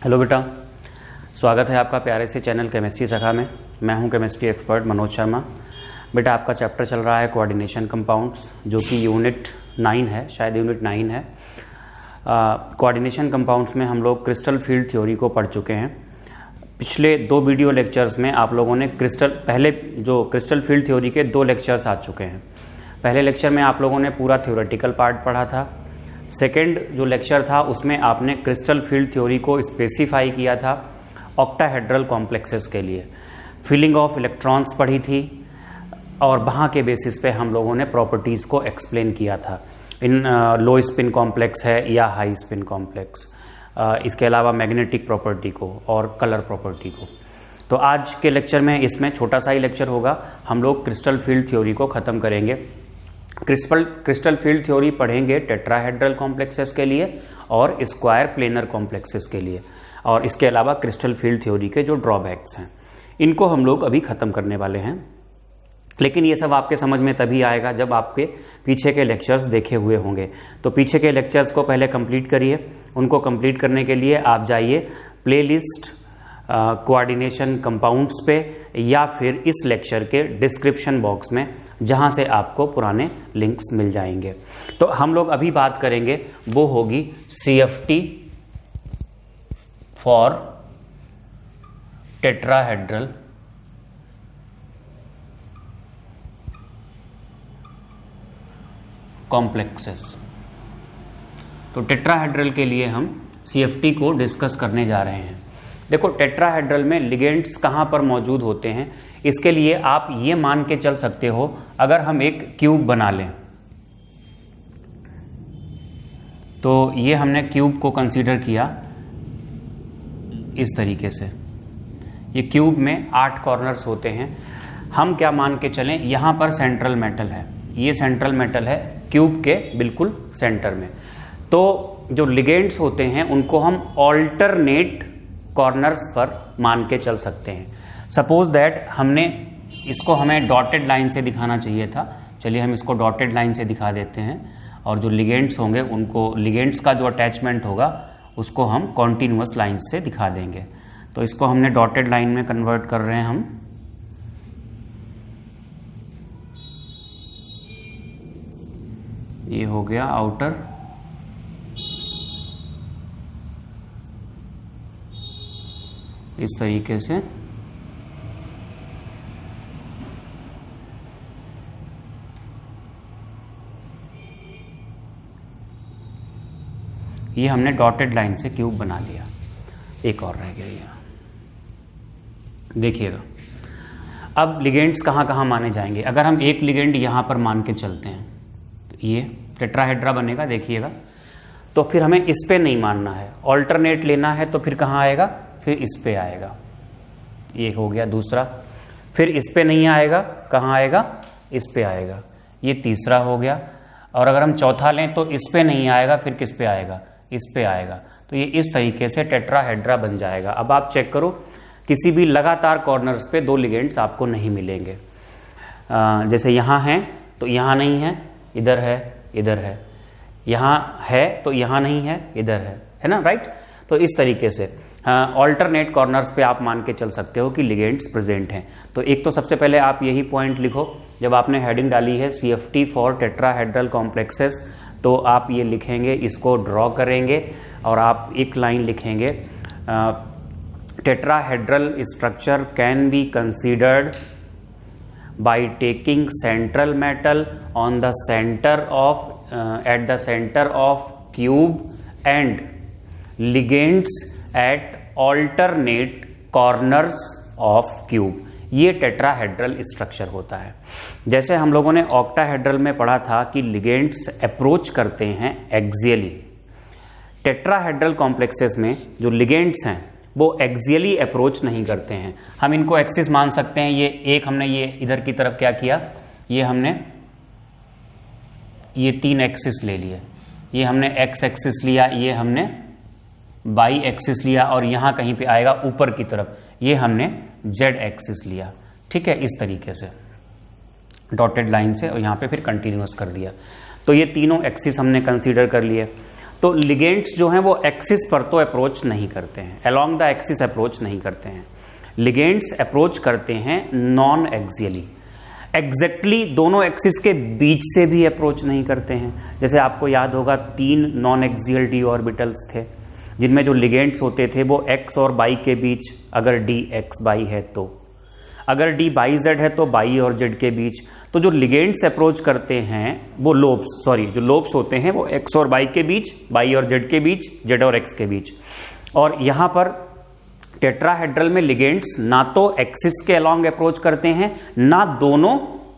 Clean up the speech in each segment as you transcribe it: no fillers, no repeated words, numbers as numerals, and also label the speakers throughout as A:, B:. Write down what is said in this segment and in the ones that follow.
A: Hello बेटा, स्वागत है आपका प्यारे से चैनल केमिस्ट्री सखा में। मैं हूं केमिस्ट्री एक्सपर्ट मनोज शर्मा। बेटा, आपका चैप्टर चल रहा है कोऑर्डिनेशन कंपाउंड्स, जो कि यूनिट 9 है, शायद यूनिट 9 है। कोऑर्डिनेशन कंपाउंड्स में हम लोग क्रिस्टल फील्ड थ्योरी को पढ़ चुके हैं। पिछले 2 वीडियो लेक्चर्स में आप लोगों ने पहले जो क्रिस्टल फील्ड थ्योरी के 2 लेक्चर्स आ चुके हैं। पहले लेक्चर में आप लोगों ने पूरा थ्योरेटिकल पार्ट पढ़ा था। सेकेंड जो लेक्चर था उसमें आपने क्रिस्टल फील्ड थ्योरी को स्पेसिफाई किया था ऑक्टाहेड्रल कॉम्प्लेक्सेस के लिए। फिलिंग ऑफ इलेक्ट्रॉन्स पढ़ी थी और वहाँ के बेसिस पे हम लोगों ने प्रॉपर्टीज़ को एक्सप्लेन किया था। इन लो स्पिन कॉम्प्लेक्स है या हाई स्पिन कॉम्प्लेक्स, इसके अलावा मैग्नेटिक प्रॉपर्टी को और कलर प्रॉपर्टी को। तो आज के लेक्चर में इसमें छोटा सा ही लेक्चर होगा, हम लोग क्रिस्टल फील्ड थ्योरी को ख़त्म करेंगे। क्रिस्टल फील्ड थ्योरी पढ़ेंगे टेट्राहेड्रल कॉम्प्लेक्सेस के लिए और स्क्वायर प्लेनर कॉम्प्लेक्सेस के लिए, और इसके अलावा क्रिस्टल फील्ड थ्योरी के जो ड्रॉबैक्स हैं इनको हम लोग अभी ख़त्म करने वाले हैं। लेकिन ये सब आपके समझ में तभी आएगा जब आपके पीछे के लेक्चर्स देखे हुए होंगे। तो पीछे के लेक्चर्स को पहले कंप्लीट करिए। उनको कंप्लीट करने के लिए आप जाइए प्लेलिस्ट कोऑर्डिनेशन कंपाउंड्स पे, या फिर इस लेक्चर के डिस्क्रिप्शन बॉक्स में, जहां से आपको पुराने लिंक्स मिल जाएंगे। तो हम लोग अभी बात करेंगे वो होगी CFT फॉर टेट्राहेड्रल कॉम्प्लेक्सेस। तो टेट्राहेड्रल के लिए हम CFT को डिस्कस करने जा रहे हैं। देखो, टेट्राहेड्रल में लिगेंड्स कहाँ पर मौजूद होते हैं, इसके लिए आप ये मान के चल सकते हो, अगर हम एक क्यूब बना लें तो ये हमने क्यूब को कंसीडर किया इस तरीके से। ये क्यूब में 8 कॉर्नर्स होते हैं। हम क्या मान के चलें, यहाँ पर सेंट्रल मेटल है, ये सेंट्रल मेटल है क्यूब के बिल्कुल सेंटर में। तो जो लिगेंड्स होते हैं उनको हम ऑल्टरनेट कॉर्नर्स पर मान के चल सकते हैं। सपोज दैट हमें डॉटेड लाइन से दिखाना चाहिए था। चलिए हम इसको डॉटेड लाइन से दिखा देते हैं, और जो लिगेंड्स होंगे उनको, लिगेंड्स का जो अटैचमेंट होगा उसको हम कॉन्टिन्यूअस लाइन से दिखा देंगे। तो इसको हमने डॉटेड लाइन में कन्वर्ट कर रहे हैं हम। ये हो गया आउटर, इस तरीके से। ये हमने डॉटेड लाइन से क्यूब बना लिया। एक और रह गया यहाँ, देखिएगा। अब लिगेंड्स कहाँ कहाँ माने जाएंगे। अगर हम एक लिगेंड यहाँ पर मान के चलते हैं, ये टेट्राहेड्रा बनेगा, देखिएगा। तो फिर हमें इस पे नहीं मानना है, ऑल्टरनेट लेना है। तो फिर कहाँ आएगा, फिर इस पे आएगा। ये हो गया दूसरा। फिर इस पे नहीं आएगा, कहाँ आएगा, इस पे आएगा। ये तीसरा हो गया। और अगर हम चौथा लें तो इस पे नहीं आएगा, फिर किस पे आएगा, इस पे आएगा। तो ये इस तरीके से टेट्राहेड्रा बन जाएगा। अब आप चेक करो, किसी भी लगातार कॉर्नर्स पे 2 लिगेंड्स आपको नहीं मिलेंगे। जैसे यहाँ हैं तो यहाँ नहीं है, इधर है, इधर है। यहाँ है तो यहाँ नहीं है, इधर है ना, राइट। तो इस तरीके से ऑल्टरनेट कॉर्नर्स पे आप मान के चल सकते हो कि लिगेंड्स प्रेजेंट हैं। तो एक तो सबसे पहले आप यही पॉइंट लिखो, जब आपने हेडिंग डाली है CFT फॉर टेट्राहेड्रल कॉम्प्लेक्सेस, तो आप ये लिखेंगे, इसको ड्रॉ करेंगे और आप एक लाइन लिखेंगे, tetrahedral structure can be considered by taking central metal on the centre of at the centre of cube and ligands at alternate corners of cube. ये टेट्राहेड्रल स्ट्रक्चर होता है। जैसे हम लोगों ने ऑक्टाहेड्रल में पढ़ा था कि लिगेंड्स अप्रोच करते हैं एक्सियली, टेट्राहेड्रल कॉम्प्लेक्सेस में जो लिगेंड्स हैं वो एक्सियली अप्रोच नहीं करते हैं। हम इनको एक्सिस मान सकते हैं। ये एक हमने ये इधर की तरफ क्या किया, ये हमने ये 3 एक्सिस ले लिए। ये हमने एक्स एक्सिस लिया, ये हमने बाई एक्सिस लिया, और यहाँ कहीं पे आएगा ऊपर की तरफ, ये हमने जेड एक्सिस लिया। ठीक है, इस तरीके से डॉटेड लाइन से, और यहाँ पे फिर कंटिन्यूअस कर दिया। तो ये तीनों एक्सिस हमने कंसीडर कर लिए। तो लिगेंड्स जो हैं वो एक्सिस पर तो अप्रोच नहीं करते हैं, अलोंग द एक्सिस अप्रोच नहीं करते हैं। लिगेंड्स अप्रोच करते हैं नॉन एक्सियली, एग्जैक्टली दोनों एक्सिस के बीच से भी अप्रोच नहीं करते हैं। जैसे आपको याद होगा 3 नॉन एक्सियल डी ऑर्बिटल्स थे जिनमें जो लिगेंड्स होते थे वो एक्स और बाई के बीच, अगर डी एक्स बाई है तो, अगर डी बाई जेड है तो बाई और जेड के बीच। तो जो लिगेंड्स अप्रोच करते हैं वो जो लोब्स होते हैं वो एक्स और बाई के बीच, बाई और जेड के बीच, जेड और एक्स के बीच। और यहां पर टेट्राहेड्रल में लिगेंड्स ना तो एक्सिस के अलोंग अप्रोच करते हैं ना दोनों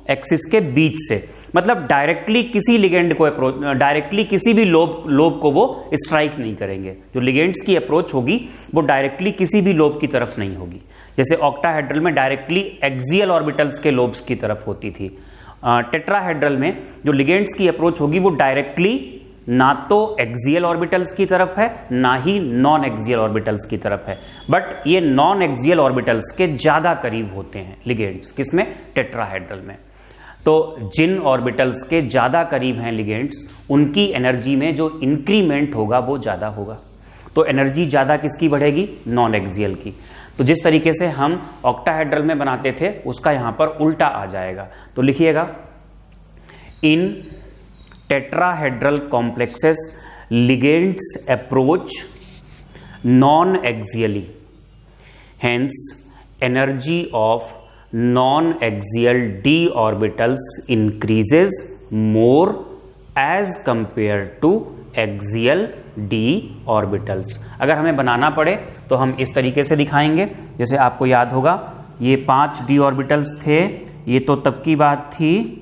A: एक्सिस के बीच से, मतलब डायरेक्टली किसी लिगेंड को अप्रोच, डायरेक्टली किसी भी लोब को वो स्ट्राइक नहीं करेंगे। जो लिगेंड्स की अप्रोच होगी वो डायरेक्टली किसी भी लोब की तरफ नहीं होगी। जैसे ऑक्टाहेड्रल में डायरेक्टली एक्सियल ऑर्बिटल्स के लोब्स की तरफ होती थी, टेट्राहेड्रल में जो लिगेंड्स की अप्रोच होगी वो डायरेक्टली ना तो एक्सियल ऑर्बिटल्स की तरफ है ना ही नॉन एक्सियल ऑर्बिटल्स की तरफ है, बट ये नॉन एक्सियल ऑर्बिटल्स के ज्यादा करीब होते हैं लिगेंड्स। किसमें? टेट्राहेड्रल में। तो जिन ऑर्बिटल्स के ज्यादा करीब हैं लिगेंड्स, उनकी एनर्जी में जो इंक्रीमेंट होगा वो ज्यादा होगा। तो एनर्जी ज्यादा किसकी बढ़ेगी? नॉन एक्सियल की। तो जिस तरीके से हम ऑक्टाहेड्रल में बनाते थे उसका यहां पर उल्टा आ जाएगा। तो लिखिएगा, in tetrahedral complexes ligands approach non axially, hence energy of non axial D orbitals increases more as compare to axial D orbitals. अगर हमें बनाना पड़े तो हम इस तरीके से दिखाएंगे। जैसे आपको याद होगा ये 5 डी ऑर्बिटल्स थे, ये तो तब की बात थी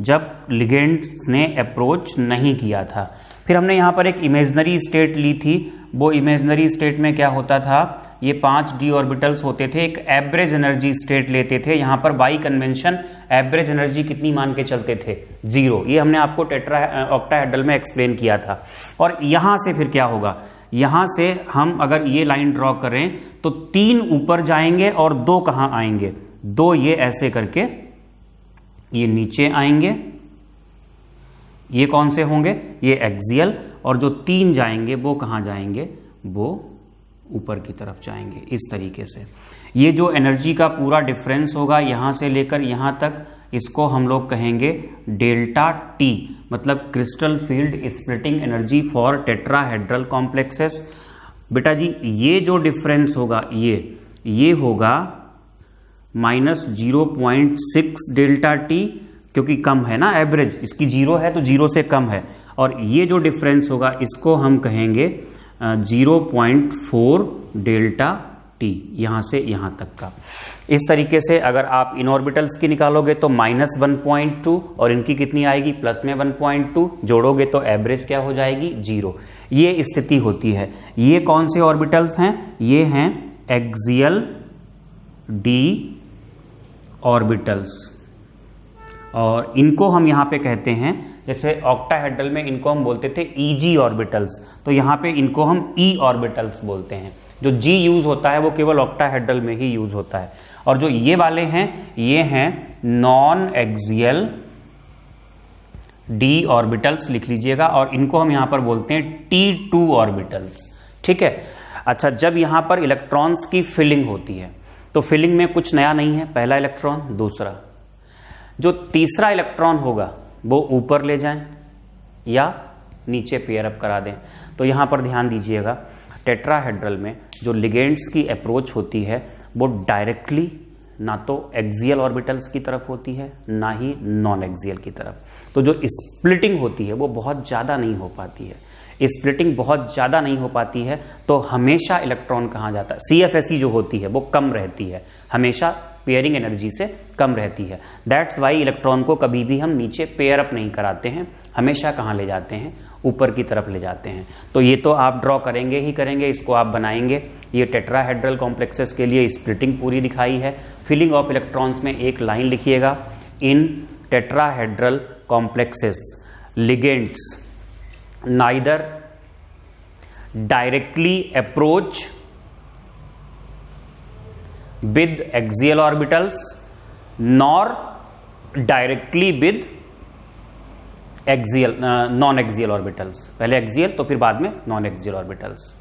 A: जब लिगेंड्स ने अप्रोच नहीं किया था। फिर हमने यहां पर एक इमेजिनरी स्टेट ली थी। वो इमेजिनरी स्टेट में क्या होता था, ये 5 डी ऑर्बिटल्स होते थे, एक एवरेज एनर्जी स्टेट लेते थे। यहां पर बाई कन्वेंशन एवरेज एनर्जी कितनी मान के चलते थे? 0। ये हमने आपको ऑक्टाहेड्रल में एक्सप्लेन किया था। और यहां से फिर क्या होगा, यहां से हम अगर ये लाइन ड्रॉ करें तो 3 ऊपर जाएंगे और 2 कहां आएंगे? 2 ये ऐसे करके ये नीचे आएंगे। ये कौन से होंगे? ये एक्सियल। और जो 3 जाएंगे वो कहां जाएंगे? वो ऊपर की तरफ जाएंगे। इस तरीके से ये जो एनर्जी का पूरा डिफरेंस होगा यहां से लेकर यहां तक, इसको हम लोग कहेंगे डेल्टा टी, मतलब crystal field splitting energy for tetrahedral complexes. बेटा जी ये जो डिफरेंस होगा ये होगा -0.6 डेल्टा टी, क्योंकि कम है ना एवरेज, इसकी 0 है तो 0 से कम है। और ये जो डिफरेंस होगा इसको हम कहेंगे 0.4 डेल्टा टी, यहां से यहां तक का। इस तरीके से अगर आप इन ऑर्बिटल्स की निकालोगे तो -1.2 और इनकी कितनी आएगी? प्लस में 1.2, जोड़ोगे तो एवरेज क्या हो जाएगी? 0। ये स्थिति होती है। ये कौन से ऑर्बिटल्स हैं? ये हैं एक्सियल डी ऑर्बिटल्स, और इनको हम यहां पे कहते हैं, जैसे ऑक्टाहेड्रल में इनको हम बोलते थे ईजी ऑर्बिटल्स, तो यहां पे इनको हम ई ऑर्बिटल्स बोलते हैं। जो जी यूज होता है वो केवल ऑक्टाहेड्रल में ही यूज होता है। और जो ये वाले हैं ये हैं नॉन एक्सियल डी ऑर्बिटल्स, लिख लीजिएगा। और इनको हम यहां पर बोलते हैं T2 ऑर्बिटल्स। ठीक है। अच्छा, जब यहां पर इलेक्ट्रॉन्स की फिलिंग होती है तो फिलिंग में कुछ नया नहीं है, पहला इलेक्ट्रॉन, दूसरा, जो तीसरा इलेक्ट्रॉन होगा वो ऊपर ले जाएं या नीचे पेयर अप करा दें। तो यहां पर ध्यान दीजिएगा, टेट्राहेड्रल में जो लिगेंड्स की अप्रोच होती है वो डायरेक्टली ना तो एक्सियल ऑर्बिटल्स की तरफ होती है ना ही नॉन एक्सियल की तरफ। तो जो स्प्लिटिंग होती है वो बहुत ज़्यादा नहीं हो पाती है। स्प्लिटिंग बहुत ज़्यादा नहीं हो पाती है तो हमेशा इलेक्ट्रॉन कहाँ जाता है? CFSE जो होती है वो कम रहती है, हमेशा पेयरिंग एनर्जी से कम रहती है। दैट्स वाई इलेक्ट्रॉन को कभी भी हम नीचे पेयर अप नहीं कराते हैं, हमेशा कहाँ ले जाते हैं? ऊपर की तरफ ले जाते हैं। तो ये तो आप ड्रॉ करेंगे ही करेंगे, इसको आप बनाएंगे। ये टेट्राहेड्रल कॉम्प्लेक्सेस के लिए स्प्लिटिंग पूरी दिखाई है। फिलिंग ऑफ इलेक्ट्रॉन्स में एक लाइन लिखिएगा, in tetrahedral complexes ligands neither directly approach with axial orbitals nor directly with axial non axial orbitals, पहले एक्सियल तो फिर बाद में non axial orbitals.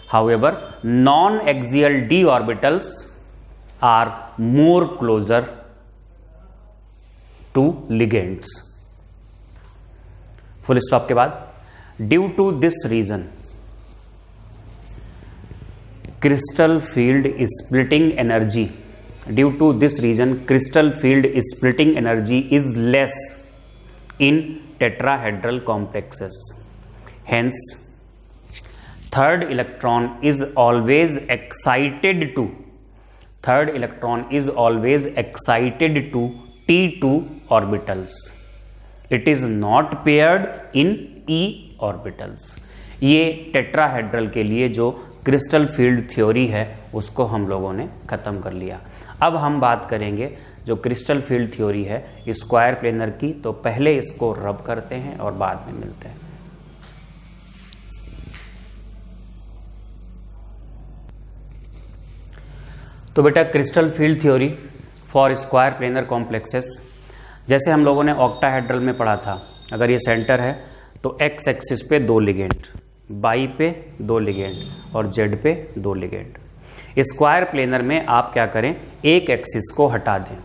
A: However, non-axial d orbitals are more closer to ligands. Full stop के बाद, due to this reason, crystal field splitting energy is less in tetrahedral complexes. Hence, third electron is always excited to T2 orbitals. It is not paired in E orbitals. ये tetrahedral के लिए जो crystal field theory है उसको हम लोगों ने खत्म कर लिया। अब हम बात करेंगे जो क्रिस्टल फील्ड थ्योरी है स्क्वायर प्लेनर की, तो पहले इसको रब करते हैं और बाद में मिलते हैं। तो बेटा crystal field theory for square planar complexes, जैसे हम लोगों ने ऑक्टाहेड्रल में पढ़ा था, अगर ये सेंटर है तो एक्स एक्सिस पे 2 लिगेंड, बाई पे 2 लिगेंड और जेड पे 2 लिगेंड। स्क्वायर प्लेनर में आप क्या करें, एक एक्सिस को हटा दें।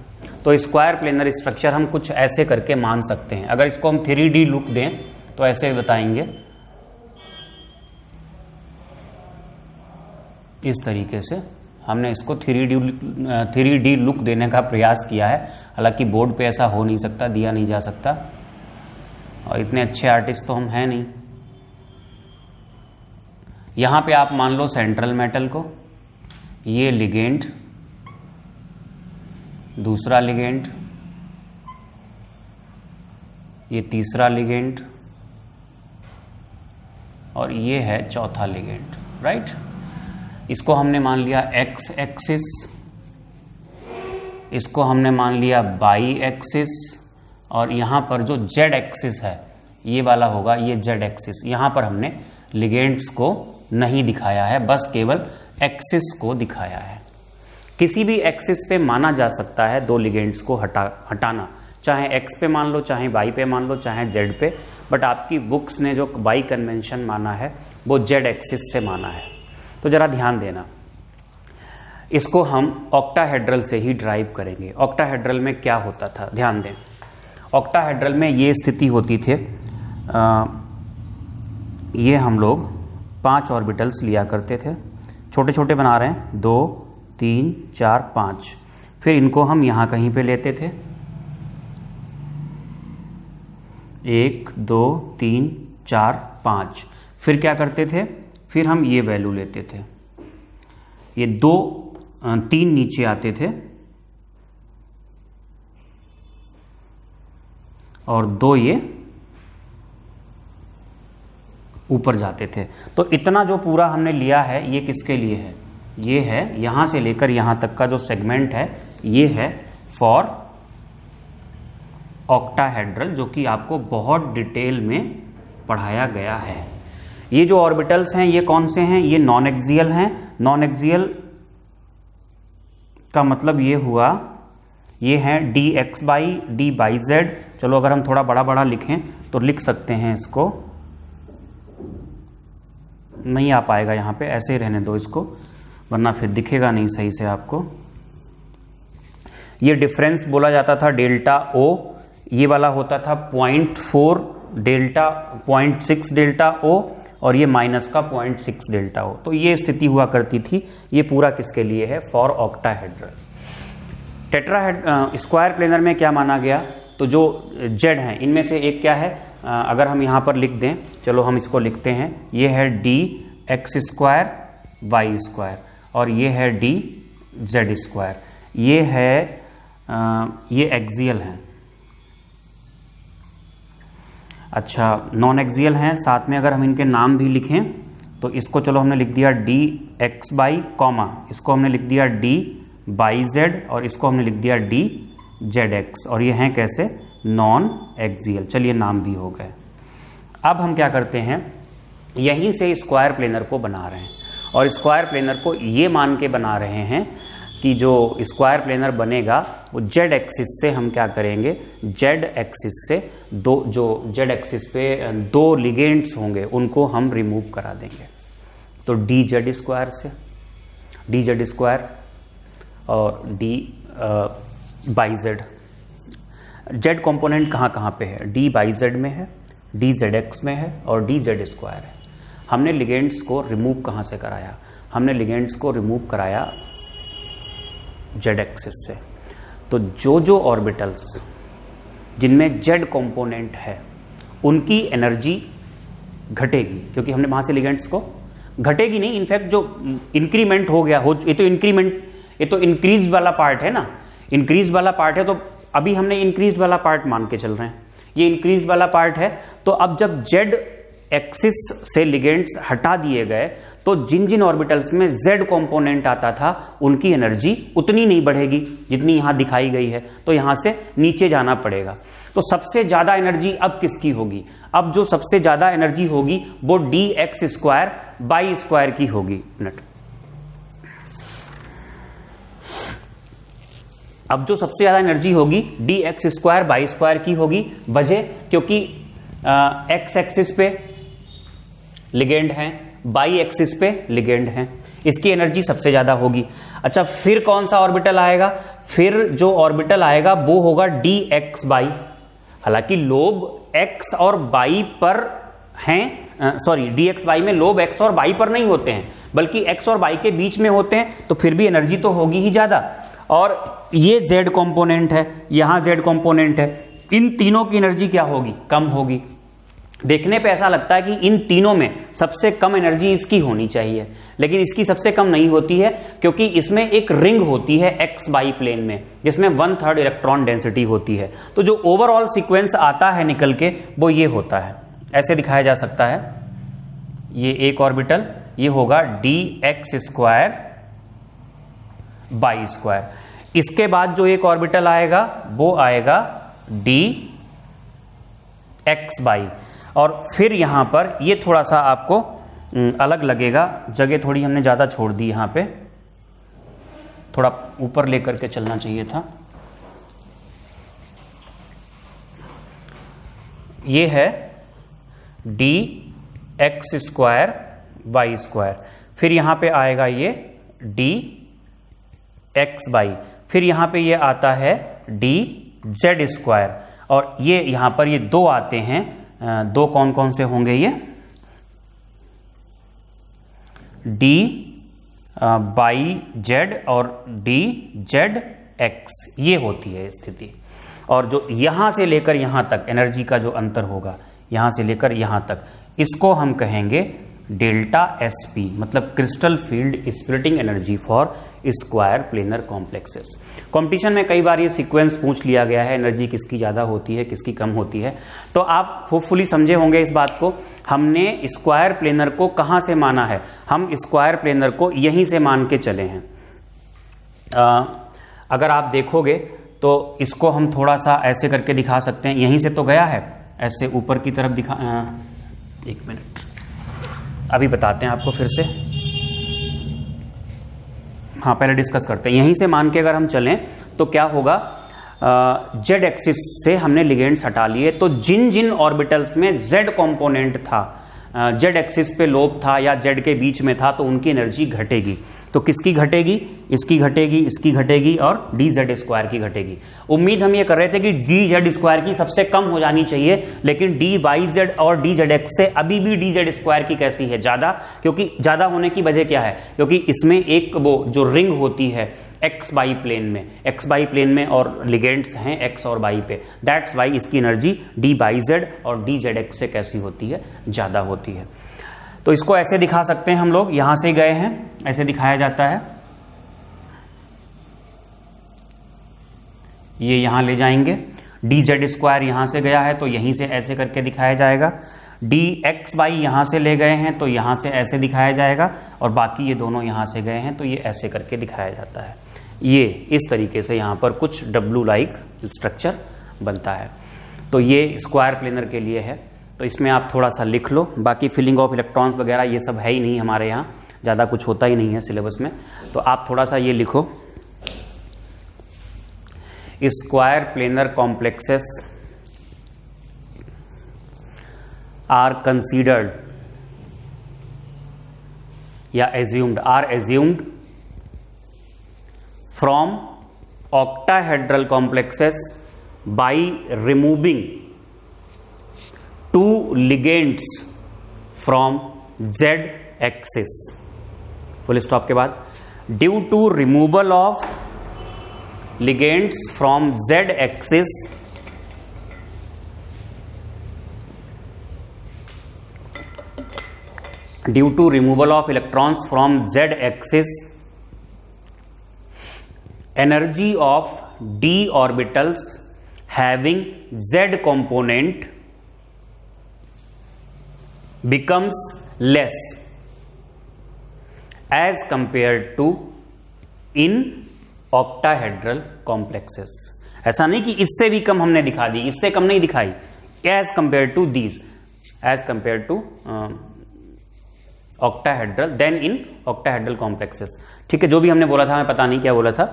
A: तो स्क्वायर प्लेनर स्ट्रक्चर हम कुछ ऐसे करके मान सकते हैं। अगर इसको हम 3D लुक दें तो ऐसे बताएंगे, इस तरीके से हमने इसको 3D लुक देने का प्रयास किया है। हालांकि बोर्ड पे ऐसा हो नहीं सकता, दिया नहीं जा सकता, और इतने अच्छे आर्टिस्ट तो हम हैं नहीं। यहां पे आप मान लो सेंट्रल मेटल को, ये लिगेंड, दूसरा लिगेंड, ये तीसरा लिगेंड और ये है चौथा लिगेंड, राइट। इसको हमने मान लिया एक्स एक्सिस, इसको हमने मान लिया बाई एक्सिस, और यहां पर जो जेड एक्सिस है ये वाला होगा, ये जेड एक्सिस। यहां पर हमने लिगेंड्स को नहीं दिखाया है, बस केवल एक्सिस को दिखाया है। किसी भी एक्सिस पे माना जा सकता है 2 लिगेंड्स को हटाना, चाहे एक्स पे मान लो, चाहे वाई पे मान लो, चाहे जेड पे, बट आपकी बुक्स ने जो वाई कन्वेंशन माना है वो जेड एक्सिस से माना है। तो जरा ध्यान देना, इसको हम ऑक्टाहेड्रल से ही ड्राइव करेंगे। ऑक्टाहेड्रल में क्या होता था, ध्यान दें। ऑक्टाहेड्रल में ये स्थिति होती थी, ये हम लोग 5 ऑर्बिटल्स लिया करते थे, छोटे छोटे बना रहे हैं, 2 3 4 5। फिर इनको हम यहाँ कहीं पे लेते थे, 1 2 3 4 5। फिर क्या करते थे, फिर हम ये वैल्यू लेते थे, ये 2 3 नीचे आते थे और 2 ये ऊपर जाते थे। तो इतना जो पूरा हमने लिया है ये किसके लिए है, ये है यहां से लेकर यहां तक का जो सेगमेंट है ये है फॉर ऑक्टाहेड्रल, जो कि आपको बहुत डिटेल में पढ़ाया गया है। ये जो ऑर्बिटल्स हैं ये कौन से हैं, ये नॉन एक्सियल हैं। नॉन एक्सियल का मतलब ये हुआ, ये हैं D x by D by Z. चलो अगर हम थोड़ा बड़ा बड़ा लिखें तो लिख सकते हैं, इसको नहीं आ पाएगा यहाँ पे, ऐसे ही रहने दो इसको, वरना फिर दिखेगा नहीं सही से आपको। ये डिफरेंस बोला जाता था डेल्टा ओ, ये वाला होता था 0.4 डेल्टा, 0.6 डेल्टा ओ, और ये माइनस का 0.6 डेल्टा ओ। तो ये स्थिति हुआ करती थी। ये पूरा किसके लिए है, फॉर ऑक्टाहेड्रल। स्क्वायर प्लेनर में क्या माना गया, तो जो जेड हैं इनमें से एक क्या है, अगर हम यहाँ पर लिख दें, चलो हम इसको लिखते हैं, ये है D X square Y square और ये है डी जेड स्क्वायर। ये है ये एक्सियल हैं, अच्छा नॉन एक्सियल हैं। साथ में अगर हम इनके नाम भी लिखें तो इसको चलो हमने लिख दिया डी एक्स बाई कॉमा, इसको हमने लिख दिया डी बाई जेड और इसको हमने लिख दिया डी जेड एक्स, और ये हैं कैसे, नॉन एक्सियल। चलिए नाम भी हो गए। अब हम क्या करते हैं, यहीं से स्क्वायर प्लेनर को बना रहे हैं और स्क्वायर प्लेनर को ये मान के बना रहे हैं कि जो स्क्वायर प्लेनर बनेगा वो जेड एक्सिस से हम क्या करेंगे, जेड एक्सिस से जो जेड एक्सिस पे 2 लिगेंड्स होंगे उनको हम रिमूव करा देंगे। तो डी जेड स्क्वायर से डी जेड स्क्वायर और D by Z. Z component कहाँ कहाँ पे है, डी बाई जेड में है, डी जेड एक्स में है और डी जेड स्क्वायर है। हमने लिगेंड्स को रिमूव कहाँ से कराया, हमने लिगेंड्स को रिमूव कराया जेड एक्सिस से। तो जो ऑर्बिटल्स जिनमें जेड कंपोनेंट है उनकी एनर्जी घटेगी, क्योंकि हमने वहां से लिगेंड्स को, घटेगी नहीं, इनफैक्ट जो इंक्रीमेंट हो गया ये तो इंक्रीज वाला पार्ट है ना, इंक्रीज वाला पार्ट है। तो अभी हमने इंक्रीज वाला पार्ट मान के चल रहे हैं, ये इंक्रीज वाला पार्ट है। तो अब जब जेड एक्सिस से लिगेंड्स हटा दिए गए तो जिन जिन ऑर्बिटल्स में जेड कंपोनेंट आता था उनकी एनर्जी उतनी नहीं बढ़ेगी जितनी यहां दिखाई गई है, तो यहां से नीचे जाना पड़ेगा। तो सबसे ज्यादा एनर्जी अब किसकी होगी, अब जो सबसे ज्यादा एनर्जी होगी वो D X square by square की होगी। मिनट, अब जो सबसे ज्यादा एनर्जी होगी D X square by square की होगी। वजह, क्योंकि एक्स एक्सिस पे लिगेंड हैं, बाई एक्सिस पे लिगेंड हैं, इसकी एनर्जी सबसे ज्यादा होगी। अच्छा, फिर कौन सा ऑर्बिटल आएगा, फिर जो ऑर्बिटल आएगा वो होगा डी एक्स बाई। हालांकि लोब एक्स और बाई पर हैं, सॉरी डी एक्स बाई में लोब एक्स और बाई पर नहीं होते हैं बल्कि एक्स और बाई के बीच में होते हैं, तो फिर भी एनर्जी तो होगी ही ज्यादा। और ये जेड कंपोनेंट है, यहां जेड कंपोनेंट है, इन तीनों की एनर्जी क्या होगी, कम होगी। देखने पे ऐसा लगता है कि इन तीनों में सबसे कम एनर्जी इसकी होनी चाहिए, लेकिन इसकी सबसे कम नहीं होती है, क्योंकि इसमें एक रिंग होती है एक्स बाई प्लेन में जिसमें 1/3 इलेक्ट्रॉन डेंसिटी होती है। तो जो ओवरऑल सीक्वेंस आता है निकल के वो ये होता है, ऐसे दिखाया जा सकता है। ये एक ऑर्बिटल, ये होगा D X square by square. इसके बाद जो एक ऑर्बिटल आएगा वो आएगा डी एक्स बाई। और फिर यहां पर ये थोड़ा सा आपको अलग लगेगा, जगह थोड़ी हमने ज्यादा छोड़ दी, यहां पे थोड़ा ऊपर लेकर के चलना चाहिए था। ये है D X square Y square, फिर यहां पे आएगा ये डी एक्स बाई, फिर यहां पे ये आता है डी जेड स्क्वायर, और ये यहां पर ये दो आते हैं, दो कौन कौन से होंगे, ये डी बाई जेड और डी जेड एक्स, ये होती है स्थिति। और जो यहां से लेकर यहां तक एनर्जी का जो अंतर होगा, यहां से लेकर यहां तक, इसको हम कहेंगे डेल्टा एसपी, मतलब crystal field splitting energy for square planar complexes. Competition में कई बार ये सीक्वेंस पूछ लिया गया है, एनर्जी किसकी ज्यादा होती है किसकी कम होती है, तो आप होपफुली समझे होंगे इस बात को। हमने स्क्वायर प्लेनर को कहां से माना है, हम स्क्वायर प्लेनर को यहीं से मान के चले हैं। अगर आप देखोगे तो इसको हम थोड़ा सा ऐसे करके दिखा सकते हैं, यहीं से तो गया है, ऐसे ऊपर की तरफ दिखा, एक मिनट अभी बताते हैं आपको फिर से, हाँ पहले डिस्कस करते हैं। यहीं से मान के अगर हम चलें तो क्या होगा, जेड एक्सिस से हमने लिगेंड्स हटा लिए, तो जिन जिन ऑर्बिटल्स में जेड कंपोनेंट था, जेड एक्सिस पे लोब था या जेड के बीच में था, तो उनकी एनर्जी घटेगी। तो किसकी घटेगी, इसकी घटेगी, इसकी घटेगी और डी जेड स्क्वायर की घटेगी। उम्मीद हम ये कर रहे थे कि डी जेड स्क्वायर की सबसे कम हो जानी चाहिए, लेकिन डी वाई जेड और डी जेड एक्स से अभी भी डी जेड स्क्वायर की कैसी है, ज्यादा। क्योंकि ज्यादा होने की वजह क्या है, क्योंकि इसमें एक वो जो रिंग होती है एक्स बाई प्लेन में, एक्स बाई प्लेन में और लिगेंड्स हैं एक्स और बाई पे, दैट्स वाई इसकी एनर्जी डी बाई जेड और डी जेड एक्स से कैसी होती है, ज्यादा होती है। तो इसको ऐसे दिखा सकते हैं हम लोग, यहां से गए हैं ऐसे दिखाया जाता है, ये यहां ले जाएंगे, डी जेड स्क्वायर यहां से गया है तो यहीं से ऐसे करके दिखाया जाएगा, डी एक्स बाई यहां से ले गए हैं तो यहां से ऐसे दिखाया जाएगा, और बाकी ये दोनों यहां से गए हैं तो ये ऐसे करके दिखाया जाता है। ये इस तरीके से यहां पर कुछ डब्लू लाइक स्ट्रक्चर बनता है। तो ये स्क्वायर प्लेनर के लिए है, तो इसमें आप थोड़ा सा लिख लो, बाकी फिलिंग ऑफ इलेक्ट्रॉन्स वगैरह ये सब है ही नहीं हमारे यहाँ, ज़्यादा कुछ होता ही नहीं है सिलेबस में, तो आप थोड़ा सा ये लिखो square planar complexes are considered या are assumed from octahedral complexes by removing two ligands from z axis. Full stop के बाद due to removal of ligands from z axis due to removal of electrons from z axis, energy of d orbitals having z component becomes less as compared to in octahedral complexes. ऐसा नहीं कि इससे भी कम हमने दिखा दी, इससे कम नहीं दिखाई, as compared to these, as compared to octahedral then in octahedral complexes. ठीक है, जो भी हमने बोला था, मैं पता नहीं क्या बोला था,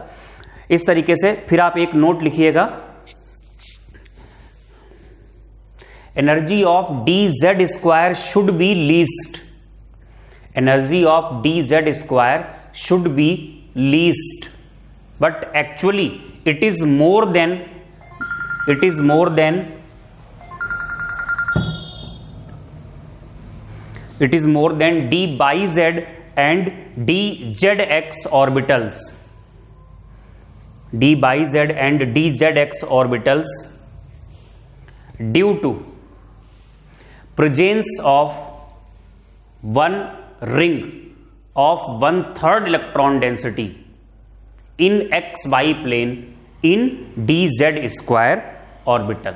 A: इस तरीके से. फिर आप एक नोट लिखिएगा, energy of dz square should be least, energy of dz square should be least, but actually it is more than d by z and dzx orbitals, d by z and dzx orbitals due to presence of one ring of 1/3 electron density in xy plane in dz square orbital.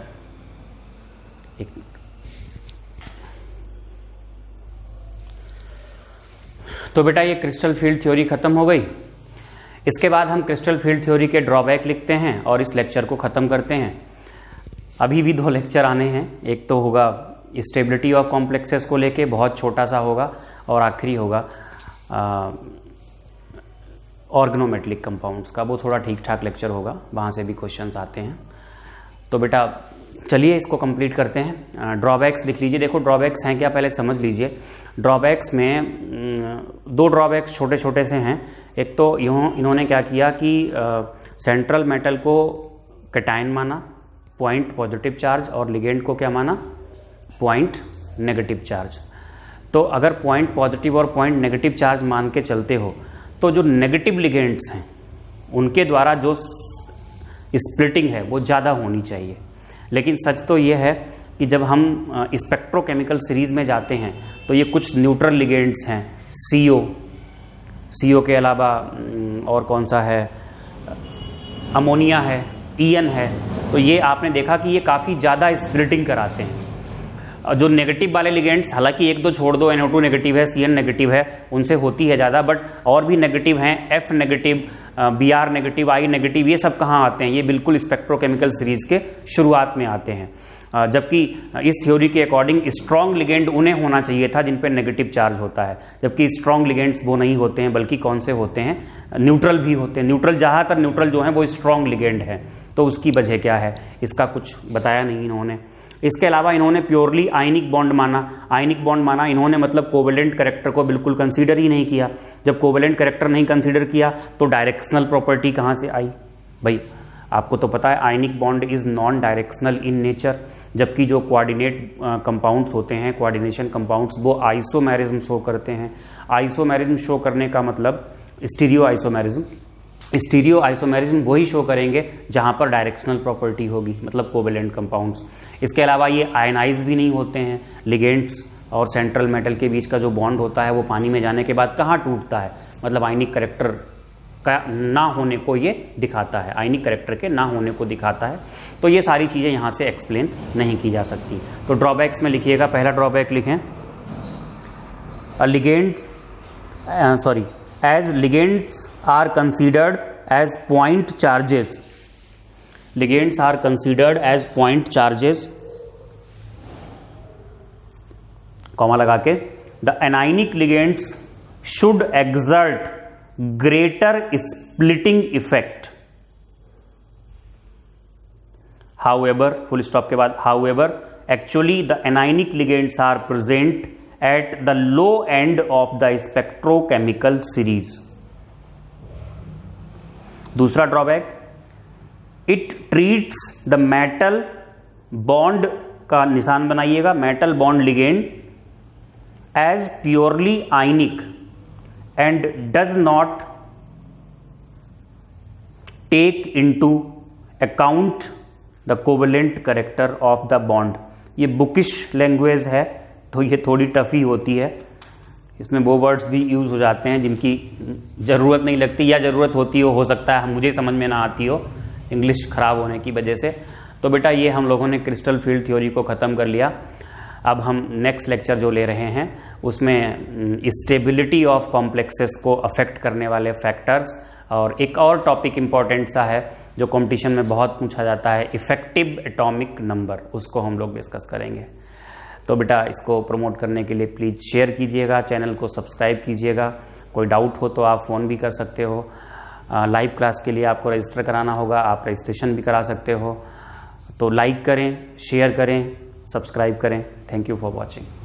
A: एक minute, तो बेटा ये crystal field theory खत्म हो गई. इसके बाद हम क्रिस्टल फील्ड थ्योरी के ड्रॉबैक लिखते हैं और इस लेक्चर को खत्म करते हैं. अभी भी 2 लेक्चर आने हैं, एक तो होगा स्टेबिलिटी ऑफ कॉम्प्लेक्सेस को लेके, बहुत छोटा सा होगा, और आखिरी होगा ऑर्गेनोमेटलिक कंपाउंड्स का, वो थोड़ा ठीक ठाक लेक्चर होगा, वहाँ से भी क्वेश्चंस आते हैं. तो बेटा चलिए इसको कंप्लीट करते हैं. ड्रॉबैक्स लिख लीजिए. देखो ड्रॉबैक्स हैं क्या, पहले समझ लीजिए. ड्रॉबैक्स में 2 ड्रॉबैक्स छोटे छोटे से हैं. एक तो इन्होंने क्या किया कि सेंट्रल मेटल को कैटायन माना, पॉइंट पॉजिटिव चार्ज, और लिगेंड को क्या माना, पॉइंट नेगेटिव चार्ज. तो अगर पॉइंट पॉजिटिव और पॉइंट नेगेटिव चार्ज मान के चलते हो, तो जो नेगेटिव लिगेंड्स हैं उनके द्वारा जो स्प्लिटिंग है वो ज़्यादा होनी चाहिए. लेकिन सच तो ये है कि जब हम स्पेक्ट्रोकेमिकल सीरीज़ में जाते हैं तो ये कुछ न्यूट्रल लिगेंड्स हैं, CO के अलावा और कौन सा है, अमोनिया है, EN है. तो ये आपने देखा कि ये काफ़ी ज़्यादा स्प्लिटिंग कराते हैं. जो नेगेटिव वाले लिगेंड्स, हालांकि 1-2 छोड़ दो, NO2 नेगेटिव है, CN नेगेटिव है, उनसे होती है ज़्यादा, बट और भी नेगेटिव हैं, F negative, Br negative, I negative, ये सब कहाँ आते हैं, ये बिल्कुल स्पेक्ट्रोकेमिकल सीरीज के शुरुआत में आते हैं. जबकि इस थ्योरी के अकॉर्डिंग स्ट्रॉन्ग लिगेंड उन्हें होना चाहिए था जिन पर नेगेटिव चार्ज होता है, जबकि स्ट्रॉन्ग लिगेंड्स वो नहीं होते हैं, बल्कि कौन से होते हैं, न्यूट्रल भी होते हैं. न्यूट्रल, ज़्यादातर न्यूट्रल जो है वो स्ट्रॉन्ग लिगेंड है. तो उसकी वजह क्या है, इसका कुछ बताया नहीं इन्होंने. इसके अलावा इन्होंने प्योरली आयनिक बॉन्ड माना. इन्होंने मतलब कोवेलेंट कैरेक्टर को बिल्कुल कंसीडर ही नहीं किया. जब कोवेलेंट कैरेक्टर नहीं कंसीडर किया तो डायरेक्शनल प्रॉपर्टी कहाँ से आई भाई? आपको तो पता है ionic bond is non directional in nature, जबकि जो कोऑर्डिनेट कंपाउंड्स होते हैं, कोऑर्डिनेशन कंपाउंड्स, वो आइसोमेरिज्म शो करते हैं. आइसोमेरिज्म शो करने का मतलब स्टीरियो आइसोमेरिज्म. स्टीरियो आइसोमेरिज्म वही शो करेंगे जहां पर डायरेक्शनल प्रॉपर्टी होगी, मतलब कोवेलेंट कंपाउंड्स. इसके अलावा ये आयनाइज भी नहीं होते हैं. लिगेंड्स और सेंट्रल मेटल के बीच का जो बॉन्ड होता है वो पानी में जाने के बाद कहाँ टूटता है, मतलब आयनिक कैरेक्टर का ना होने को ये दिखाता है, आयनिक कैरेक्टर के ना होने को दिखाता है. तो ये सारी चीज़ें यहाँ से एक्सप्लेन नहीं की जा सकती. तो ड्रॉबैक्स में लिखिएगा. पहला ड्रॉबैक लिखें, as ligands are considered as point charges. Ligands are considered as point charges, comma लगा के, the anionic ligands should exert greater splitting effect however, full stop के बाद however actually the anionic ligands are present at the low end of the spectrochemical series. दूसरा drawback, it treats the metal bond का निशान बनाइएगा, metal bond ligand as purely ionic and does not take into account the covalent character of the bond. ये bookish language है तो ये थोड़ी tough ही होती है, इसमें वो वर्ड्स भी यूज हो जाते हैं जिनकी ज़रूरत नहीं लगती या ज़रूरत होती हो सकता है मुझे समझ में ना आती हो इंग्लिश ख़राब होने की वजह से। तो बेटा ये हम लोगों ने क्रिस्टल फील्ड थ्योरी को ख़त्म कर लिया। अब हम नेक्स्ट लेक्चर जो ले रहे हैं उसमें स्टेबिलिटी ऑफ कॉम्प्लेक्सेस को अफेक्ट करने वाले फैक्टर्स, और एक और टॉपिक इम्पॉर्टेंट सा है जो कंपटीशन में बहुत पूछा जाता है, इफेक्टिव एटॉमिक नंबर, उसको हम लोग डिस्कस करेंगे। तो बेटा इसको प्रमोट करने के लिए प्लीज़ शेयर कीजिएगा, चैनल को सब्सक्राइब कीजिएगा। कोई डाउट हो तो आप फ़ोन भी कर सकते हो। लाइव क्लास के लिए आपको रजिस्टर कराना होगा, आप रजिस्ट्रेशन भी करा सकते हो। तो लाइक करें, शेयर करें, सब्सक्राइब करें। Thank you for watching.